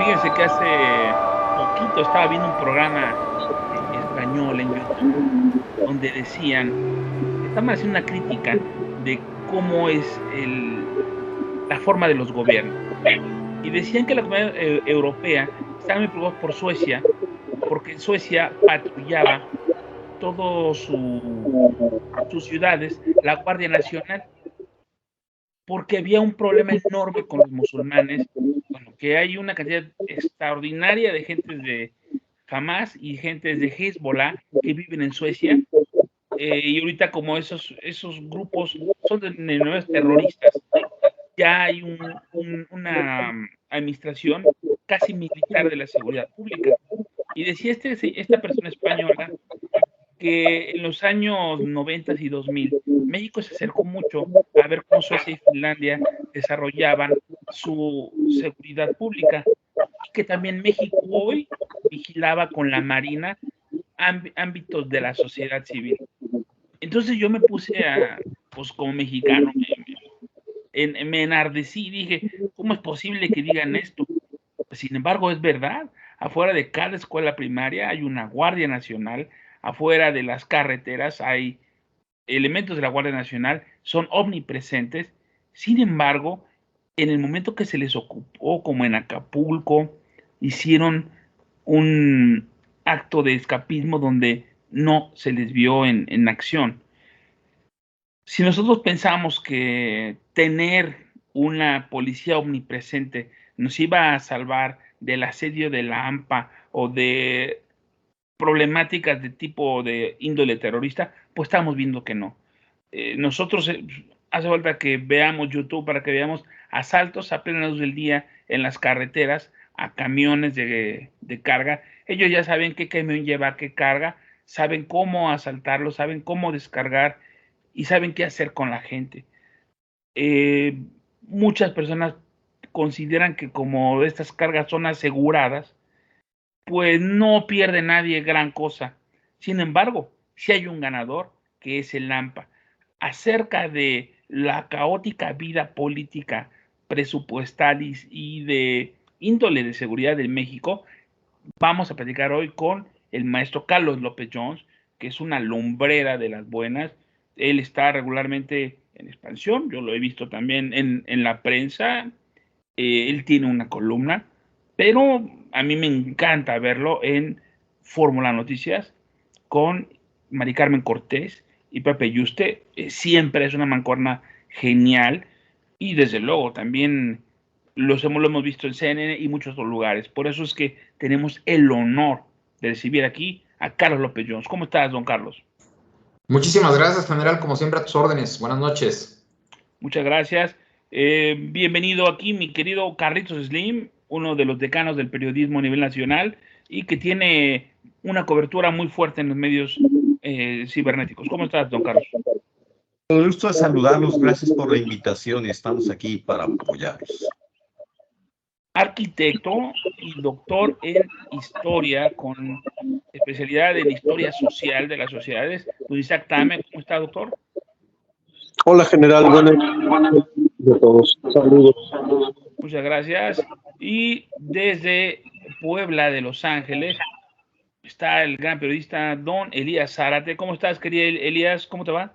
Fíjense que hace poquito estaba viendo un programa español en YouTube donde decían, estaban haciendo una crítica de cómo es la forma de los gobiernos. Y decían que la Comunidad Europea estaba muy preocupada por Suecia, porque en Suecia patrullaba todas sus ciudades la Guardia Nacional, porque había un problema enorme con los musulmanes, bueno, que hay una cantidad extraordinaria de gente de Hamas y gente de Hezbollah que viven en Suecia, y ahorita como esos grupos son denominados terroristas, ya hay una administración casi militar de la seguridad pública. Y decía esta persona española que en los años 90 y 2000 México se acercó mucho a ver cómo Suecia y Finlandia desarrollaban su seguridad pública, y que también México hoy vigilaba con la Marina ámbitos de la sociedad civil. Entonces yo me puse pues como mexicano, me enardecí y dije, ¿cómo es posible que digan esto? Sin embargo, es verdad. Afuera de cada escuela primaria hay una Guardia Nacional, afuera de las carreteras hay elementos de la Guardia Nacional, son omnipresentes. Sin embargo, en el momento que se les ocupó, como en Acapulco, hicieron un acto de escapismo donde no se les vio en acción. Si nosotros pensamos que tener una policía omnipresente nos iba a salvar del asedio de la AMPA o de problemáticas de tipo de índole terrorista, pues estamos viendo que no. Nosotros hace falta que veamos YouTube para que veamos asaltos a plena luz del día en las carreteras a camiones de carga. Ellos ya saben qué camión lleva qué carga, saben cómo asaltarlo, saben cómo descargar y saben qué hacer con la gente. Muchas personas consideran que como estas cargas son aseguradas, pues no pierde nadie gran cosa. Sin embargo, si hay un ganador, que es el AMPA. Acerca de la caótica vida política, presupuestal y de índole de seguridad de México, vamos a platicar hoy con el maestro Carlos López Jones, que es una lumbrera de las buenas. Él está regularmente en expansión, yo lo he visto también en la prensa. Él tiene una columna, pero a mí me encanta verlo en Fórmula Noticias con Mari Carmen Cortés y Pepe Yuste. Siempre es una mancuerna genial, y desde luego también lo hemos visto en CNN y muchos otros lugares. Por eso es que tenemos el honor de recibir aquí a Carlos López Jones. ¿Cómo estás, don Carlos? Muchísimas gracias, general, como siempre a tus órdenes. Buenas noches. Muchas gracias. Bienvenido aquí, mi querido Carlitos Slim, uno de los decanos del periodismo a nivel nacional y que tiene una cobertura muy fuerte en los medios cibernéticos. ¿Cómo estás, don Carlos? Un gusto de saludarlos, gracias por la invitación y estamos aquí para apoyarlos. Arquitecto y doctor en historia con especialidad en historia social de las sociedades. Don Isaac Tame, ¿cómo está, doctor? Hola, general, buenas noches a todos. Saludos. Muchas gracias. Y desde Puebla de Los Ángeles está el gran periodista don Elías Zárate. ¿Cómo estás, querido Elías? ¿Cómo te va?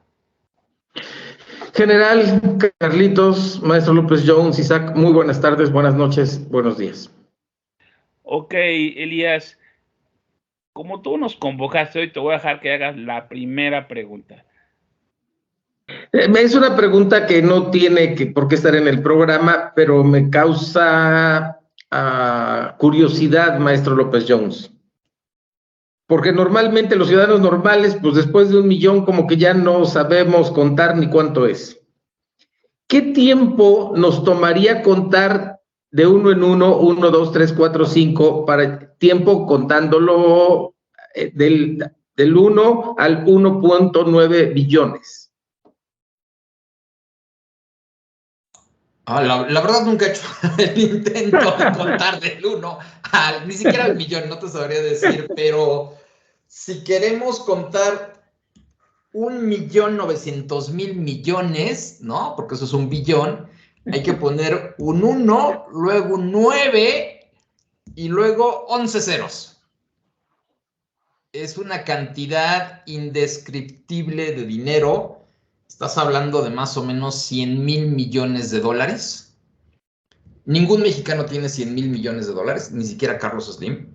General, Carlitos, maestro López Jones, Isaac, muy buenas tardes, buenas noches, buenos días. Ok, Elías, como tú nos convocaste hoy, te voy a dejar que hagas la primera pregunta. Es una pregunta que no tiene por qué estar en el programa, pero me causa curiosidad, maestro López Jones. Porque normalmente los ciudadanos normales, pues después de 1 millón, como que ya no sabemos contar ni cuánto es. ¿Qué tiempo nos tomaría contar de 1 en 1, 1, 2, 3, 4, 5, para tiempo contándolo del 1 al 1.9 billones? La verdad nunca he hecho el intento de contar del 1 ni siquiera al millón, no te sabría decir, pero si queremos contar 1.900.000 millones, ¿no? Porque eso es 1 billón, hay que poner un 1, luego un 9 y luego 11 ceros. Es una cantidad indescriptible de dinero. Estás hablando de más o menos 100,000 millones de dólares. Ningún mexicano tiene 100,000 millones de dólares, ni siquiera Carlos Slim.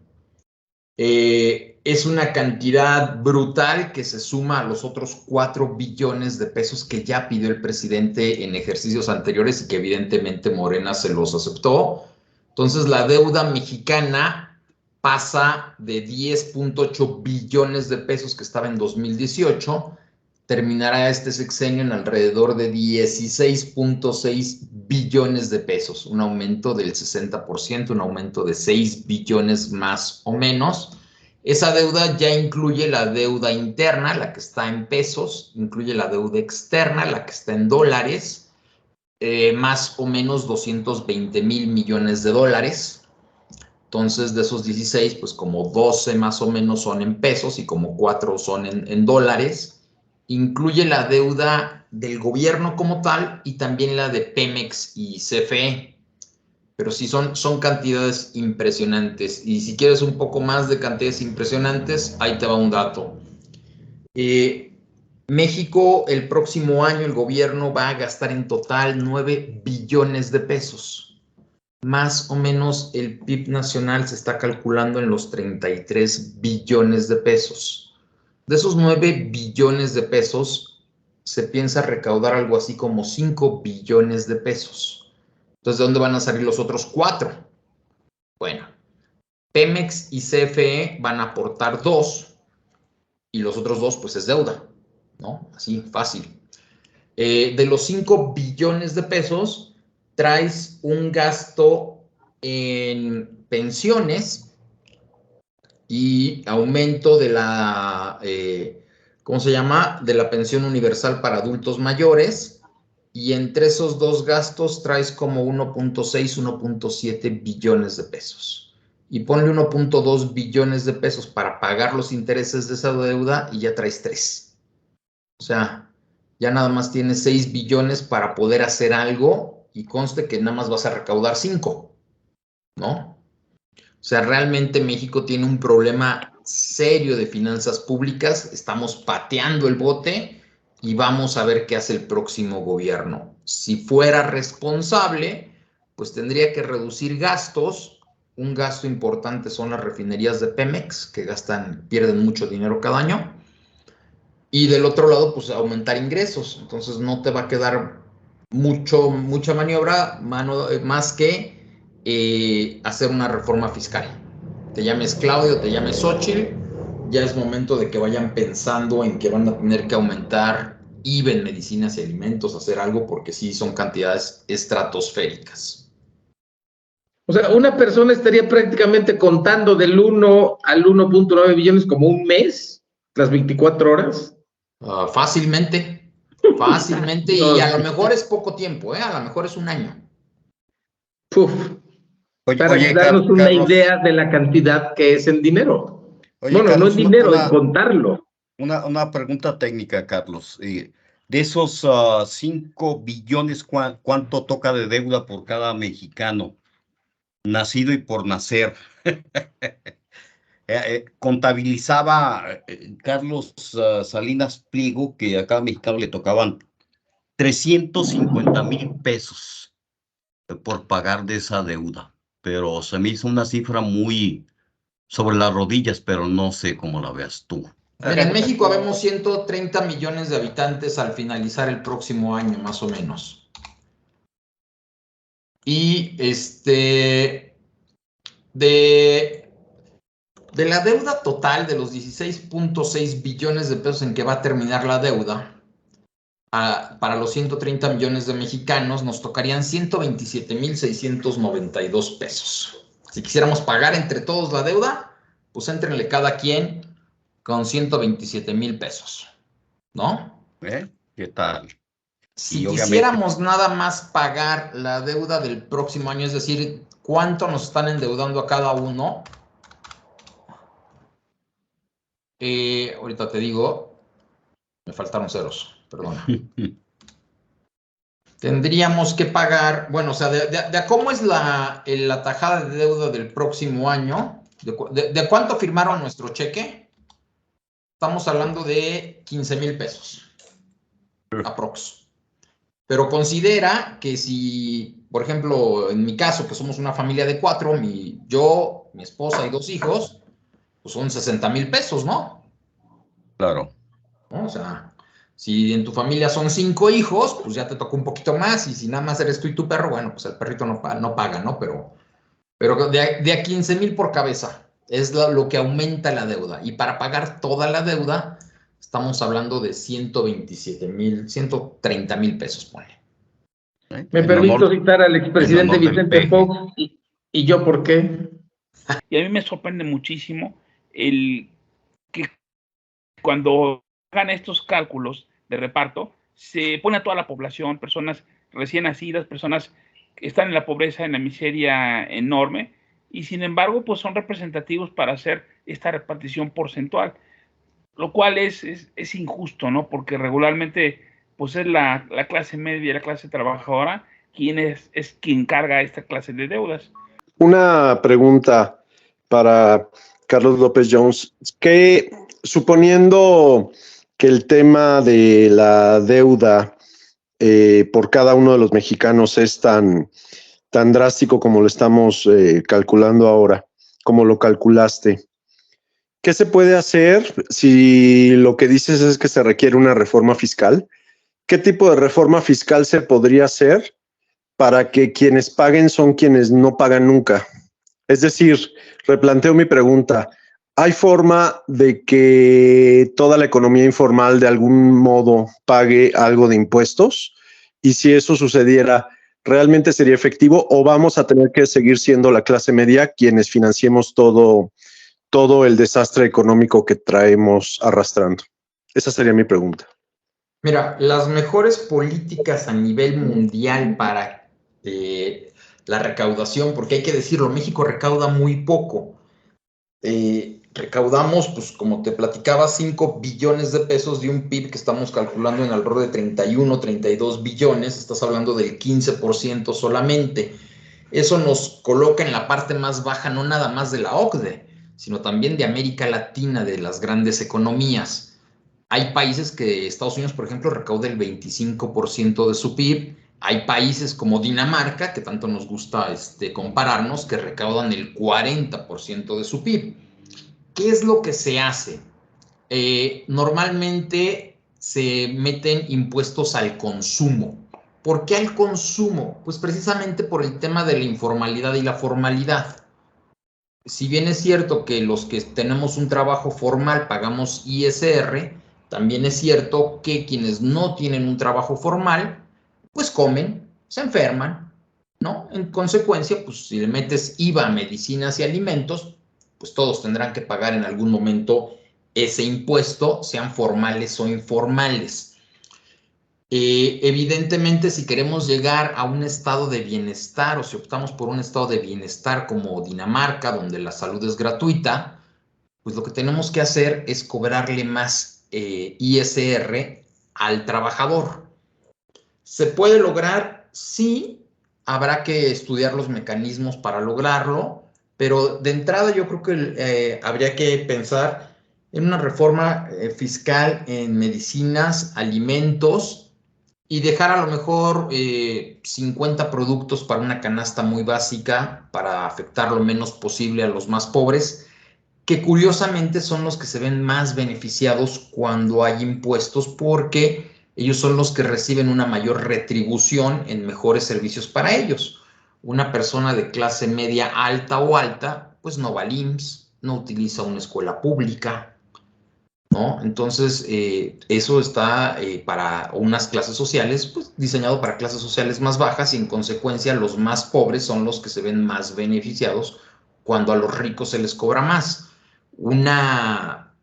Es una cantidad brutal que se suma a los otros 4 billones de pesos que ya pidió el presidente en ejercicios anteriores y que evidentemente Morena se los aceptó. Entonces la deuda mexicana pasa de 10.8 billones de pesos que estaba en 2018, terminará este sexenio en alrededor de 16.6 billones de pesos, un aumento del 60%, un aumento de 6 billones más o menos. Esa deuda ya incluye la deuda interna, la que está en pesos, incluye la deuda externa, la que está en dólares, más o menos 220,000 millones de dólares. Entonces, de esos 16, pues como 12 más o menos son en pesos y como 4 son en dólares. Incluye la deuda del gobierno como tal y también la de Pemex y CFE. Pero sí son cantidades impresionantes. Y si quieres un poco más de cantidades impresionantes, ahí te va un dato. México, el próximo año, el gobierno va a gastar en total 9 billones de pesos. Más o menos el PIB nacional se está calculando en los 33 billones de pesos. De esos 9 billones de pesos, se piensa recaudar algo así como 5 billones de pesos. Entonces, ¿de dónde van a salir los otros 4? Bueno, Pemex y CFE van a aportar 2 y los otros 2 pues es deuda, ¿no? Así, fácil. De los 5 billones de pesos, traes un gasto en pensiones y aumento de la, ¿cómo se llama? De la pensión universal para adultos mayores, y entre esos dos gastos traes como 1.6, 1.7 billones de pesos. Y ponle 1.2 billones de pesos para pagar los intereses de esa deuda y ya traes 3. O sea, ya nada más tienes 6 billones para poder hacer algo y conste que nada más vas a recaudar 5, ¿no? O sea, realmente México tiene un problema serio de finanzas públicas, estamos pateando el bote y vamos a ver qué hace el próximo gobierno. Si fuera responsable, pues tendría que reducir gastos. Un gasto importante son las refinerías de Pemex, que pierden mucho dinero cada año. Y del otro lado, pues aumentar ingresos. Entonces no te va a quedar mucha maniobra, más que hacer una reforma fiscal. Te llames Claudio, te llames Xóchitl, ya es momento de que vayan pensando en que van a tener que aumentar IVA en medicinas y alimentos, hacer algo, porque sí son cantidades estratosféricas. O sea, una persona estaría prácticamente contando del 1 al 1.9 billones como un mes, las 24 horas. Fácilmente, y a lo mejor es poco tiempo, a lo mejor es un año. Puf. Para darnos una Carlos, idea de la cantidad que es en dinero. Oye, Bueno, Carlos, no en dinero, en contarlo. Una pregunta técnica, Carlos. De esos 5 billones, ¿cuánto toca de deuda por cada mexicano nacido y por nacer? Contabilizaba Carlos Salinas Pliego que a cada mexicano le tocaban 350,000 pesos por pagar de esa deuda. Pero se me hizo una cifra muy sobre las rodillas, pero no sé cómo la veas tú. Mira, en México habemos 130 millones de habitantes al finalizar el próximo año, más o menos. Y de la deuda total de los 16.6 billones de pesos en que va a terminar la deuda, para los 130 millones de mexicanos nos tocarían 127,692 pesos. Si quisiéramos pagar entre todos la deuda, pues éntrenle cada quien con 127,000 pesos, ¿no? ¿Qué tal? Si quisiéramos nada más pagar la deuda del próximo año, es decir, cuánto nos están endeudando a cada uno, ahorita te digo, me faltaron ceros, perdona. Tendríamos que pagar, bueno, o sea, de cómo es la tajada de deuda del próximo año, de cuánto firmaron nuestro cheque, estamos hablando de 15,000 pesos, aprox. Pero considera que si, por ejemplo, en mi caso, que somos una familia de 4, yo, mi esposa y 2 hijos, pues son 60,000 pesos, ¿no? Claro. ¿No? O sea, si en tu familia son 5 hijos, pues ya te toca un poquito más, y si nada más eres tú y tu perro, bueno, pues el perrito no paga, ¿no? Pero de a 15,000 por cabeza es lo que aumenta la deuda. Y para pagar toda la deuda, estamos hablando de 127,000, 130,000 pesos, ponle. Me permito citar al expresidente Vicente Fox, y yo, ¿por qué? Y a mí me sorprende muchísimo el que cuando hagan estos cálculos de reparto, se pone a toda la población, personas recién nacidas, personas que están en la pobreza, en la miseria enorme, y sin embargo, pues son representativos para hacer esta repartición porcentual, lo cual es injusto, ¿no? Porque regularmente, pues es la clase media, la clase trabajadora, quien es quien carga esta clase de deudas. Una pregunta para Carlos López Jones, que suponiendo que el tema de la deuda por cada uno de los mexicanos es tan drástico como lo estamos calculando ahora, como lo calculaste, ¿qué se puede hacer si lo que dices es que se requiere una reforma fiscal? ¿Qué tipo de reforma fiscal se podría hacer para que quienes paguen son quienes no pagan nunca? Es decir, replanteo mi pregunta. ¿Hay forma de que toda la economía informal de algún modo pague algo de impuestos? Y si eso sucediera, ¿realmente sería efectivo o vamos a tener que seguir siendo la clase media quienes financiemos todo el desastre económico que traemos arrastrando? Esa sería mi pregunta. Mira, las mejores políticas a nivel mundial para la recaudación, porque hay que decirlo, México recauda muy poco. Recaudamos, pues como te platicaba, 5 billones de pesos de un PIB que estamos calculando en alrededor de 31, 32 billones, estás hablando del 15% solamente. Eso nos coloca en la parte más baja, no nada más de la OCDE, sino también de América Latina, de las grandes economías. Hay países que Estados Unidos, por ejemplo, recauda el 25% de su PIB. Hay países como Dinamarca, que tanto nos gusta compararnos, que recaudan el 40% de su PIB. ¿Qué es lo que se hace? Normalmente se meten impuestos al consumo. ¿Por qué al consumo? Pues precisamente por el tema de la informalidad y la formalidad. Si bien es cierto que los que tenemos un trabajo formal pagamos ISR, también es cierto que quienes no tienen un trabajo formal, pues comen, se enferman, ¿no? En consecuencia, pues si le metes IVA a medicinas y alimentos, pues todos tendrán que pagar en algún momento ese impuesto, sean formales o informales. Evidentemente, si queremos llegar a un estado de bienestar o si optamos por un estado de bienestar como Dinamarca, donde la salud es gratuita, pues lo que tenemos que hacer es cobrarle más ISR al trabajador. ¿Se puede lograr? Sí, habrá que estudiar los mecanismos para lograrlo, pero de entrada yo creo que habría que pensar en una reforma fiscal en medicinas, alimentos, y dejar a lo mejor 50 productos para una canasta muy básica para afectar lo menos posible a los más pobres, que curiosamente son los que se ven más beneficiados cuando hay impuestos porque ellos son los que reciben una mayor retribución en mejores servicios para ellos. Una persona de clase media alta o alta, pues no va al IMSS, no utiliza una escuela pública, ¿no? Entonces, eso está para unas clases sociales, pues diseñado para clases sociales más bajas y en consecuencia los más pobres son los que se ven más beneficiados cuando a los ricos se les cobra más. Una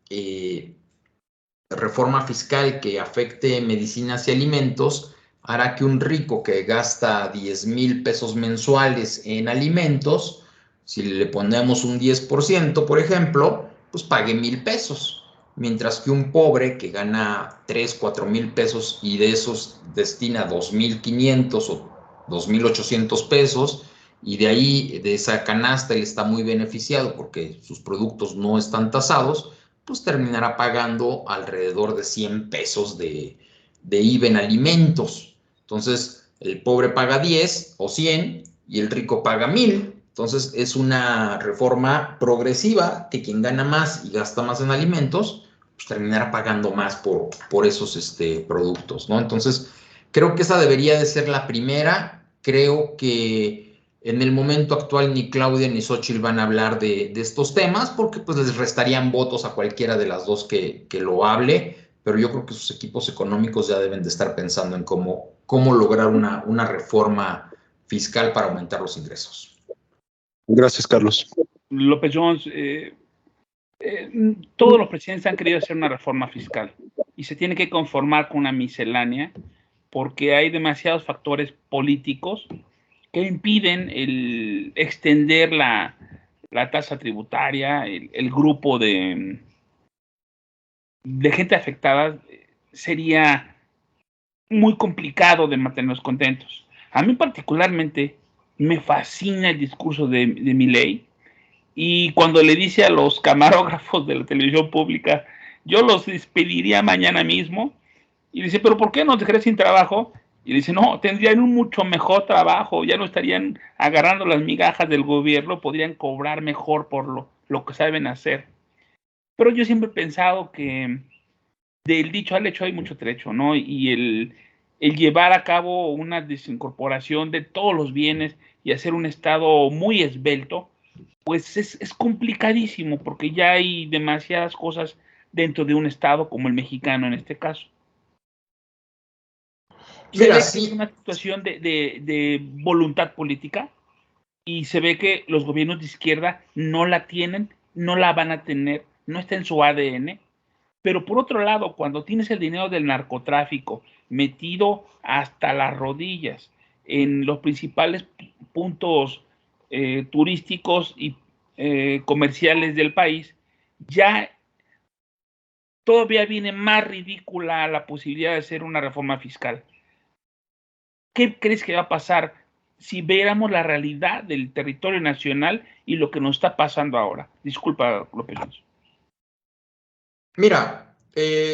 reforma fiscal que afecte medicinas y alimentos hará que un rico que gasta 10,000 pesos mensuales en alimentos, si le ponemos un 10%, por ejemplo, pues pague 1,000 pesos. mientras que un pobre que gana 3, 4 mil pesos y de esos destina 2,500 o 2,800 pesos, y de ahí, de esa canasta, él está muy beneficiado porque sus productos no están tasados, pues terminará pagando alrededor de 100 pesos de IVA en alimentos. Entonces, el pobre paga 10 o 100 y el rico paga 1,000. Entonces, es una reforma progresiva que quien gana más y gasta más en alimentos, pues terminará pagando más por esos productos, ¿no? Entonces, creo que esa debería de ser la primera. Creo que en el momento actual ni Claudia ni Xóchitl van a hablar de estos temas porque pues les restarían votos a cualquiera de las dos que lo hable, pero yo creo que sus equipos económicos ya deben de estar pensando en cómo lograr una reforma fiscal para aumentar los ingresos. Gracias, Carlos. López Jones, todos los presidentes han querido hacer una reforma fiscal y se tiene que conformar con una miscelánea porque hay demasiados factores políticos que impiden el extender la tasa tributaria, el grupo de gente afectada. Sería muy complicado de mantenerlos contentos. A mí particularmente me fascina el discurso de Milei, y cuando le dice a los camarógrafos de la televisión pública, yo los despediría mañana mismo, y dice, pero ¿por qué nos dejarías sin trabajo? Y dice, no, tendrían un mucho mejor trabajo, ya no estarían agarrando las migajas del gobierno, podrían cobrar mejor por lo que saben hacer. Pero yo siempre he pensado que del dicho al hecho hay mucho trecho, ¿no? Y el llevar a cabo una desincorporación de todos los bienes y hacer un Estado muy esbelto, pues es complicadísimo, porque ya hay demasiadas cosas dentro de un Estado como el mexicano en este caso. Mira, que sí. Es una situación de voluntad política, y se ve que los gobiernos de izquierda no la tienen, no la van a tener, no está en su ADN. Pero por otro lado, cuando tienes el dinero del narcotráfico metido hasta las rodillas en los principales puntos turísticos y comerciales del país, ya todavía viene más ridícula la posibilidad de hacer una reforma fiscal. ¿Qué crees que va a pasar si viéramos la realidad del territorio nacional y lo que nos está pasando ahora? Disculpa, López Jones. Mira,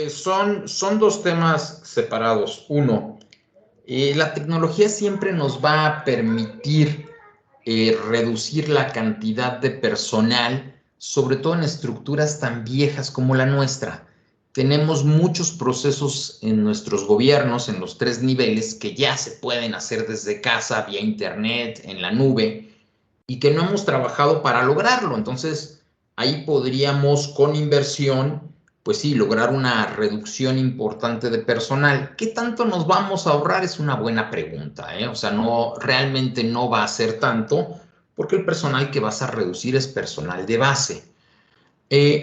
son dos temas separados. Uno, la tecnología siempre nos va a permitir reducir la cantidad de personal, sobre todo en estructuras tan viejas como la nuestra. Tenemos muchos procesos en nuestros gobiernos, en los 3 niveles, que ya se pueden hacer desde casa, vía internet, en la nube, y que no hemos trabajado para lograrlo. Entonces, ahí podríamos, con inversión, pues sí, lograr una reducción importante de personal. ¿Qué tanto nos vamos a ahorrar? Es una buena pregunta, ¿eh? O sea, realmente no va a ser tanto, porque el personal que vas a reducir es personal de base.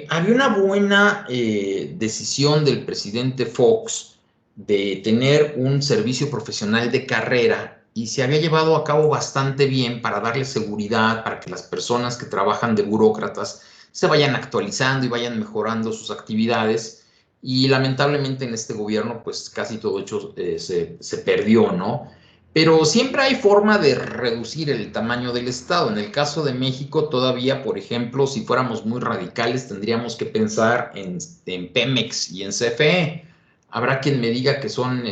Había una buena decisión del presidente Fox de tener un servicio profesional de carrera, y se había llevado a cabo bastante bien para darle seguridad, para que las personas que trabajan de burócratas se vayan actualizando y vayan mejorando sus actividades. Y lamentablemente en este gobierno pues casi todo hecho se perdió, ¿no? Pero siempre hay forma de reducir el tamaño del Estado. En el caso de México todavía, por ejemplo, si fuéramos muy radicales, tendríamos que pensar en Pemex y en CFE. Habrá quien me diga que son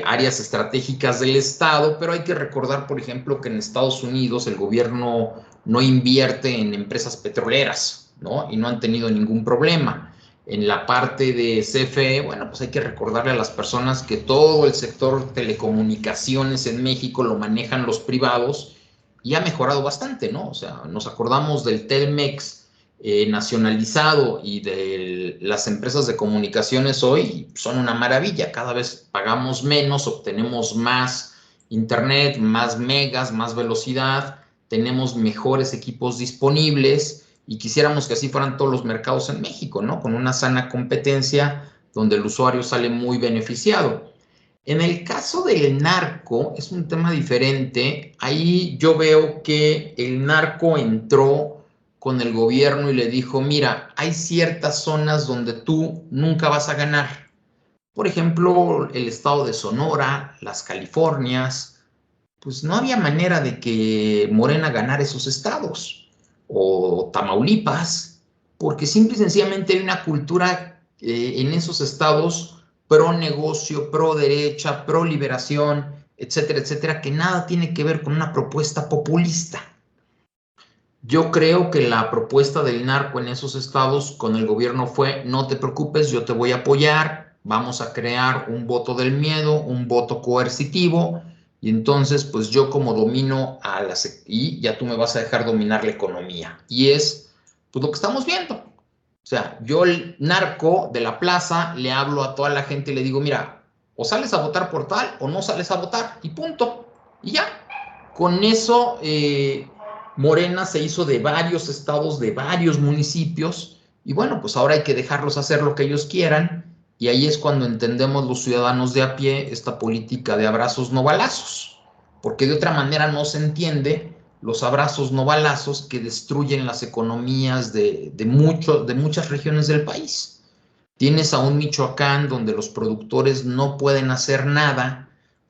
áreas estratégicas del Estado, pero hay que recordar, por ejemplo, que en Estados Unidos el gobierno no invierte en empresas petroleras, ¿no? Y no han tenido ningún problema. En la parte de CFE, bueno, pues hay que recordarle a las personas que todo el sector telecomunicaciones en México lo manejan los privados y ha mejorado bastante, ¿no? O sea, nos acordamos del Telmex nacionalizado y de las empresas de comunicaciones hoy son una maravilla. Cada vez pagamos menos, obtenemos más internet, más megas, más velocidad, tenemos mejores equipos disponibles, y quisiéramos que así fueran todos los mercados en México, ¿no? Con una sana competencia donde el usuario sale muy beneficiado. En el caso del narco es un tema diferente. Ahí yo veo que el narco entró con el gobierno y le dijo, mira, hay ciertas zonas donde tú nunca vas a ganar. Por ejemplo, el estado de Sonora, las Californias, pues no había manera de que Morena ganara esos estados, o Tamaulipas, porque simple y sencillamente hay una cultura en esos estados pro negocio, pro derecha, pro liberación, etcétera, etcétera, que nada tiene que ver con una propuesta populista. Yo creo que la propuesta del narco en esos estados con el gobierno fue, no te preocupes, yo te voy a apoyar, vamos a crear un voto del miedo, un voto coercitivo, y entonces pues yo como domino y ya tú me vas a dejar dominar la economía. Y es pues lo que estamos viendo. O sea, yo el narco de la plaza le hablo a toda la gente y le digo, mira, o sales a votar por tal o no sales a votar, y punto. Y ya. Con eso... Morena se hizo de varios estados, de varios municipios, y bueno, pues ahora hay que dejarlos hacer lo que ellos quieran, y ahí es cuando entendemos los ciudadanos de a pie esta política de abrazos no balazos, porque de otra manera no se entiende los abrazos no balazos que destruyen las economías de muchas regiones del país. Tienes a un Michoacán donde los productores no pueden hacer nada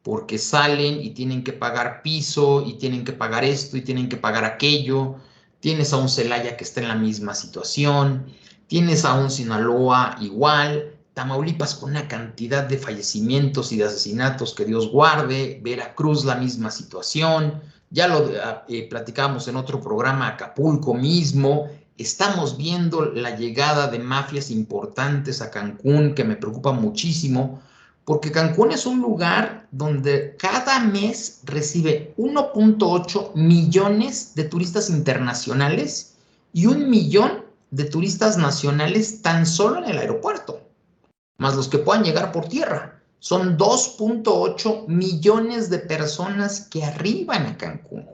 porque salen y tienen que pagar piso y tienen que pagar esto y tienen que pagar aquello. Tienes a un Celaya que está en la misma situación. Tienes a un Sinaloa igual. Tamaulipas con una cantidad de fallecimientos y de asesinatos que Dios guarde. Veracruz la misma situación. Ya lo platicamos en otro programa, Acapulco mismo. Estamos viendo la llegada de mafias importantes a Cancún, que me preocupa muchísimo, porque Cancún es un lugar donde cada mes recibe 1.8 millones de turistas internacionales y 1 millón de turistas nacionales tan solo en el aeropuerto, más los que puedan llegar por tierra. Son 2.8 millones de personas que arriban a Cancún.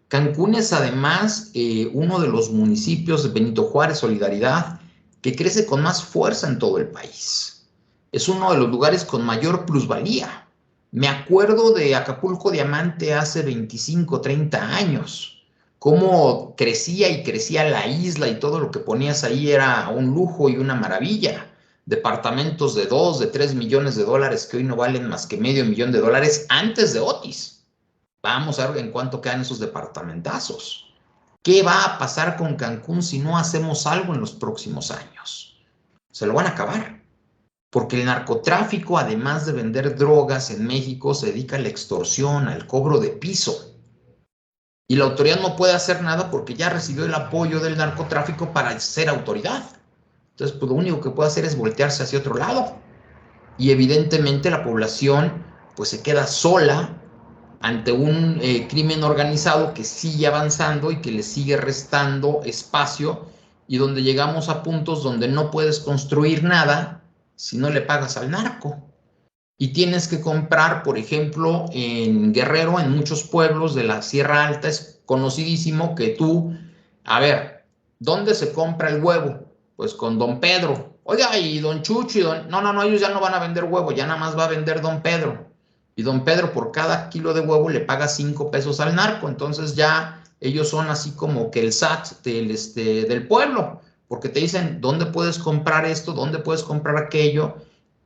Cancún es además uno de los municipios de Benito Juárez, Solidaridad, que crece con más fuerza en todo el país. Es uno de los lugares con mayor plusvalía. Me acuerdo de Acapulco Diamante hace 25, 30 años, cómo crecía y crecía la isla y todo lo que ponías ahí era un lujo y una maravilla. Departamentos de 2, de 3 millones de dólares que hoy no valen más que $500,000 antes de Otis. Vamos a ver en cuánto quedan esos departamentazos. ¿Qué va a pasar con Cancún si no hacemos algo en los próximos años? Se lo van a acabar. Porque el narcotráfico, además de vender drogas en México, se dedica a la extorsión, al cobro de piso. Y la autoridad no puede hacer nada porque ya recibió el apoyo del narcotráfico para ser autoridad. Entonces, pues lo único que puede hacer es voltearse hacia otro lado. Y evidentemente la población pues se queda sola ante un crimen organizado que sigue avanzando y que le sigue restando espacio, y donde llegamos a puntos donde no puedes construir nada si no le pagas al narco. Y tienes que comprar, por ejemplo, en Guerrero, en muchos pueblos de la Sierra Alta, es conocidísimo que tú, a ver, ¿dónde se compra el huevo? Pues con don Pedro. Oiga, y don Chucho y don... No, ellos ya no van a vender huevo, ya nada más va a vender don Pedro. Y don Pedro por cada kilo de huevo le paga 5 pesos al narco. Entonces ya ellos son así como que el SAT del pueblo, porque te dicen dónde puedes comprar esto, dónde puedes comprar aquello.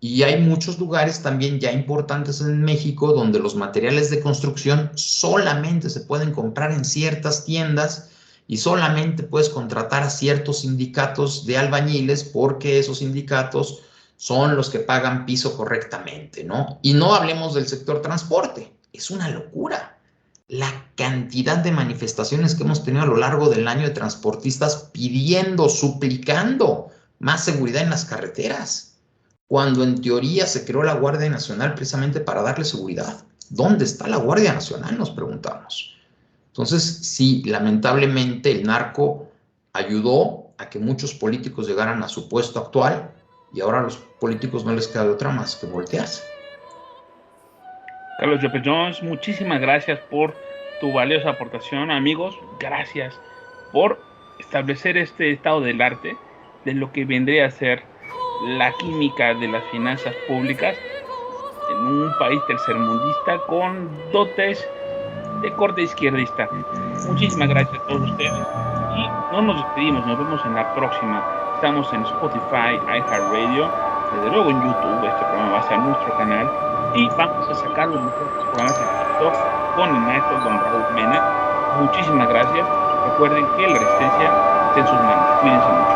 Y hay muchos lugares también ya importantes en México donde los materiales de construcción solamente se pueden comprar en ciertas tiendas y solamente puedes contratar a ciertos sindicatos de albañiles porque esos sindicatos son los que pagan piso correctamente, ¿no? Y no hablemos del sector transporte. Es una locura la cantidad de manifestaciones que hemos tenido a lo largo del año de transportistas pidiendo, suplicando más seguridad en las carreteras, cuando en teoría se creó la Guardia Nacional precisamente para darle seguridad. ¿Dónde está la Guardia Nacional?, nos preguntamos. Entonces, sí, lamentablemente el narco ayudó a que muchos políticos llegaran a su puesto actual, y ahora a los políticos no les queda de otra más que voltearse. Carlos López Jones, muchísimas gracias por tu valiosa aportación. Amigos, gracias por establecer este estado del arte de lo que vendría a ser la química de las finanzas públicas en un país tercermundista con dotes de corte izquierdista. Muchísimas gracias a todos ustedes y No nos despedimos, nos vemos en la próxima. Estamos en Spotify, iHeartRadio, desde luego en YouTube. Este programa va a ser nuestro canal y vamos a sacar los mejores programas en TikTok con el maestro don Raúl Mena. Muchísimas gracias. Recuerden que la resistencia está en sus manos. Cuídense mucho.